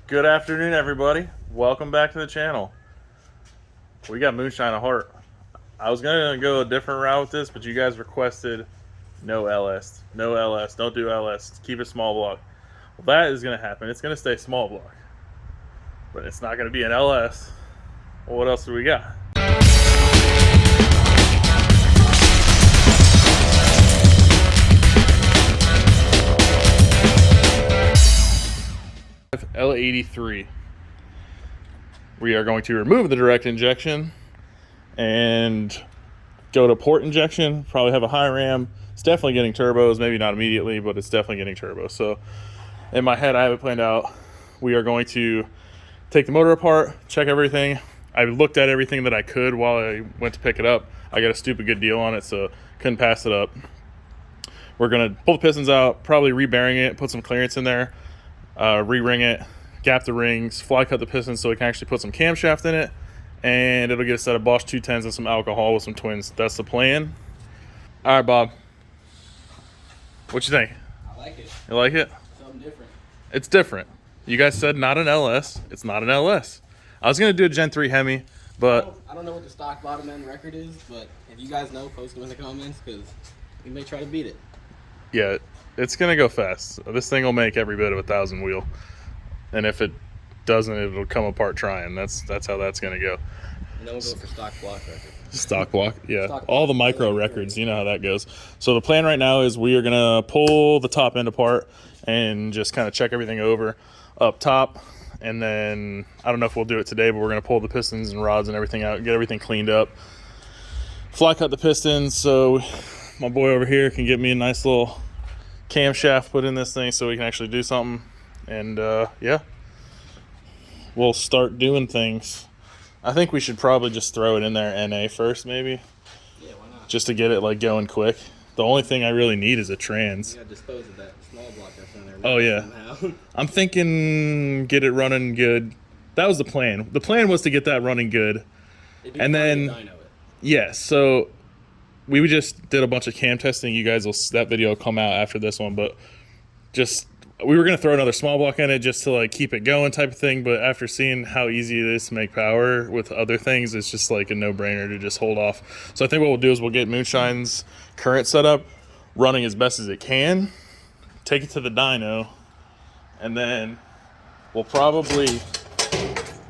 Good afternoon, everybody. Welcome back to the channel. We got Moonshine a heart. I was gonna go a different route with this, but you guys requested no LS. No LS. Don't do LS. Keep it small block. Well, that is gonna happen. It's gonna stay small block, but it's not gonna be an LS. Well, what else do we got? L83. We are going to remove the direct injection and go to port injection. Probably have a high ram. It's definitely getting turbos, maybe not immediately, but it's definitely getting turbos. So in my head, I have it planned out. We are going to take the motor apart, check everything. I looked at everything that I could while I went to pick it up. I got a stupid good deal on it, so couldn't pass it up. We're gonna pull the pistons out, probably re-bearing it, put some clearance in there, re-ring it, gap the rings, fly cut the pistons so we can actually put some camshaft in it, and it'll get a set of Bosch 210s and some alcohol with some twins. That's the plan. All right, Bob. What you think? I like it. You like it? Something different. It's different. You guys said not an LS. It's not an LS. I was gonna do a Gen 3 Hemi, but I don't know what the stock bottom end record is, but if you guys know, post them in the comments because we may try to beat it. yeah, it's gonna go fast. This thing will make every bit of 1,000 wheel, and if it doesn't, it'll come apart trying. That's how that's gonna go. And then we'll go for stock block record. Stock block, yeah. Stock All the block. micro records, you know how that goes. So the plan right now is we are gonna pull the top end apart and just kind of check everything over up top. And then, I don't know if we'll do it today, but we're gonna pull the pistons and rods and everything out, get everything cleaned up. Fly cut the pistons so my boy over here can get me a nice little camshaft put in this thing so we can actually do something. And yeah, we'll start doing things. I think we should probably just throw it in there NA first, maybe. Yeah, why not? Just to get it like going quick. The only thing I really need is a trans. You gotta dispose of that small block that's in there. Oh yeah. Somehow. I'm thinking get it running good. That was the plan. The plan was to get that running good. And then, yeah, so we just did a bunch of cam testing. You guys will, that video will come out after this one, but just, we were gonna throw another small block in it just to like keep it going type of thing, but after seeing how easy it is to make power with other things, it's just like a no-brainer to just hold off. So I think what we'll do is we'll get Moonshine's current setup running as best as it can, take it to the dyno, and then we'll probably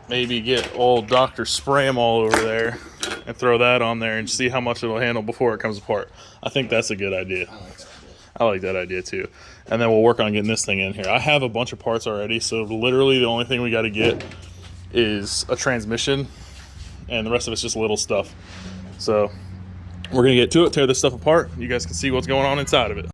maybe get old Dr.TunemAll over there and throw that on there and see how much it'll handle before it comes apart. I think that's a good idea. I like that idea. I like that idea too. And then we'll work on getting this thing in here. I have a bunch of parts already, so literally the only thing we got to get is a transmission, and the rest of it's just little stuff. So we're gonna get to it, tear this stuff apart. You guys can see what's going on inside of it.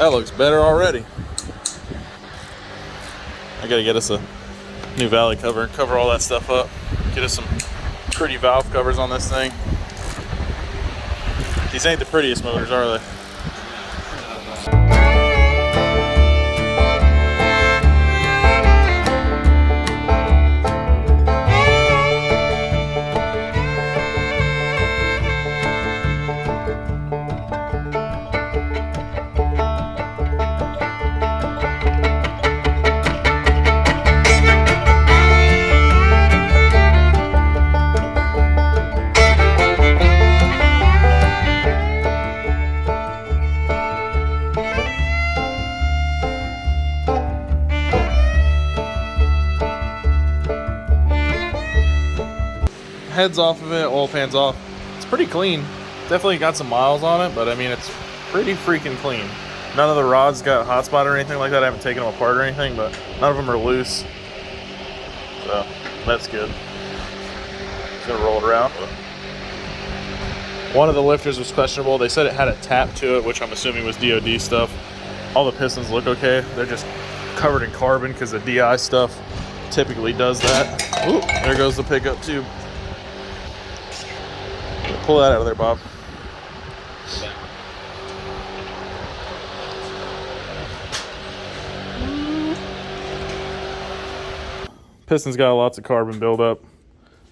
That looks better already. I gotta get us a new valley cover and cover all that stuff up. Get us some pretty valve covers on this thing. These ain't the prettiest motors, are they? Heads off of it, oil pan's off. It's pretty clean. Definitely got some miles on it, but I mean, it's pretty freaking clean. None of the rods got hot spot or anything like that. I haven't taken them apart or anything, but none of them are loose. So that's good. Just gonna roll it around. One of the lifters was questionable. They said it had a tap to it, which I'm assuming was DOD stuff. All the pistons look okay. They're just covered in carbon because the DI stuff typically does that. Ooh, there goes the pickup tube. Pull that out of there, Bob. Piston's got lots of carbon buildup,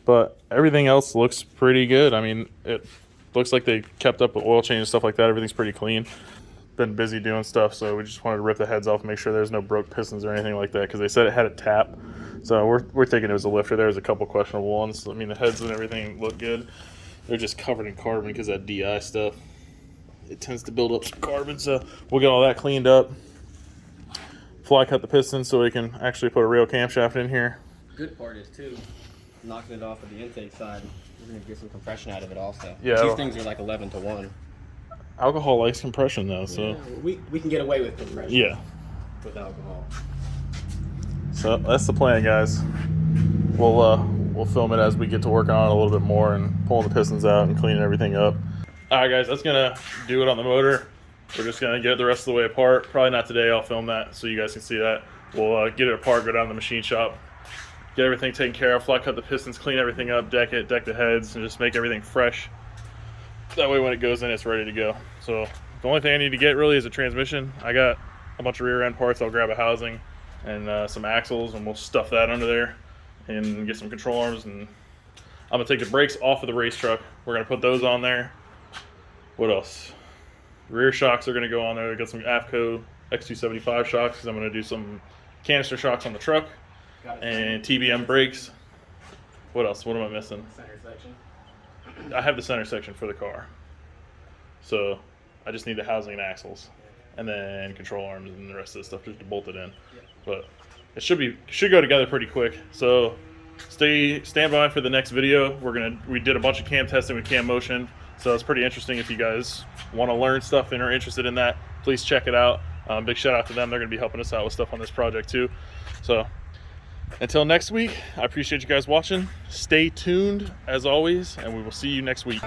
but everything else looks pretty good. I mean, it looks like they kept up with oil change and stuff like that. Everything's pretty clean. Been busy doing stuff, so we just wanted to rip the heads off and make sure there's no broke pistons or anything like that, because they said it had a tap. So we're thinking it was a lifter. There's a couple questionable ones. I mean, the heads and everything look good. They're just covered in carbon because that DI stuff, it tends to build up some carbon. So we'll get all that cleaned up. Fly cut the pistons so we can actually put a real camshaft in here. Good part is too, knocking it off of the intake side. We're gonna get some compression out of it also. Yeah. These things are like 11 to 1. Alcohol likes compression though, so yeah, we can get away with compression. Yeah. With alcohol. So that's the plan, guys. We'll film it as we get to work on it a little bit more and pulling the pistons out and cleaning everything up. All right, guys, that's gonna do it on the motor. We're just gonna get it the rest of the way apart. Probably not today. I'll film that so you guys can see that. We'll get it apart, go down to the machine shop, get everything taken care of, fly cut the pistons, clean everything up, deck it, deck the heads, and just make everything fresh. That way when it goes in, it's ready to go. So the only thing I need to get really is a transmission. I got a bunch of rear end parts. I'll grab a housing and some axles, and we'll stuff that under there and get some control arms. And I'm gonna take the brakes off of the race truck. We're gonna put those on there. What else? Rear shocks are gonna go on there. I got some AFCO X275 shocks because I'm gonna do some canister shocks on the truck and TBM brakes. What else? What am I missing? Center section. I have the center section for the car, so I just need the housing and axles, and then control arms and the rest of the stuff just to bolt it in. But it should go together pretty quick. So stand by for the next video. We did a bunch of cam testing with Cam Motion, so it's pretty interesting. If you guys want to learn stuff and are interested in that, please check it out. Big shout out to them. They're going to be helping us out with stuff on this project too. So until next week, I appreciate you guys watching. Stay tuned as always, and we will see you next week.